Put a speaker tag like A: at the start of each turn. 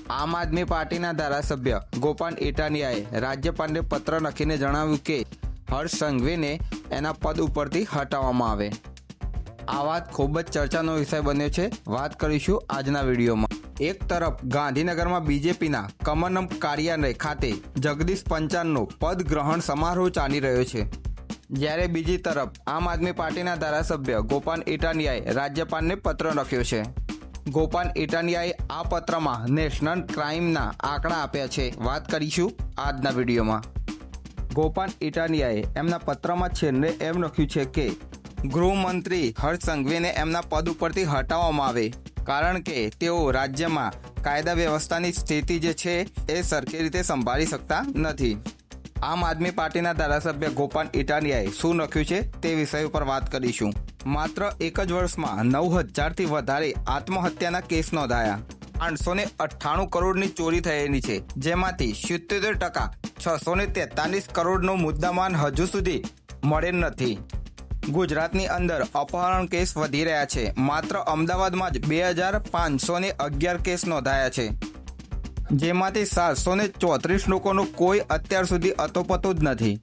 A: આમ આદમી પાર્ટીના ધારાસભ્ય ગોપાલ ઇટાલિયાએ રાજ્યપાલને પત્ર લખીને જણાવ્યું કે હર્ષ સંઘવીને એના પદ ઉપરથી હટાવવામાં આવે। આ વાત ખૂબ જ ચર્ચાનો વિષય બન્યો છે। વાત કરીશું આજના વિડીયોમાં। એક તરફ ગાંધીનગરમાં બીજેપીના કમલમ કાર્યાલય ખાતે જગદીશ પંચાલનો પદ ગ્રહણ સમારોહ ચાલી રહ્યો છે, જ્યારે બીજી તરફ આમ આદમી પાર્ટીના ધારાસભ્ય ગોપાલ ઇટાલિયાએ રાજ્યપાલને પત્ર લખ્યો છે। ગોપાલ ઇટાલિયાએ આ પત્રમાં નેશનલ ક્રાઇમના આંકડા આપ્યા છે। વાત કરીશું આજના વિડીયોમાં। ગોપાલ ઇટાલિયાએ એમના પત્રમાં છેલ્લે એમ લખ્યું છે કે ગૃહમંત્રી હર્ષ સંઘવીને એમના પદ ઉપરથી હટાવવામાં આવે, કારણ કે તેઓ રાજ્યમાં કાયદા વ્યવસ્થાની સ્થિતિ જે છે એ સરખી રીતે સંભાળી શકતા નથી। આમ આદમી પાર્ટીના ધારાસભ્ય ગોપાલ ઇટાલિયાએ શું લખ્યું છે તે વિષય ઉપર વાત કરીશું। માત્ર એક જ વર્ષમાં 9,000થી વધારે આત્મહત્યાના કેસ નોંધાયા। 898 કરોડની ચોરી થયેલી છે, જેમાંથી 77% 643 કરોડનો મુદ્દામાલ હજુ સુધી મળેલ નથી। ગુજરાતની અંદર અપહરણ કેસ વધી રહ્યા છે। માત્ર અમદાવાદમાં જ 2,511 કેસ નોંધાયા છે, જેમાંથી 734 લોકોનો કોઈ અત્યાર સુધી અતોપતો જ નથી।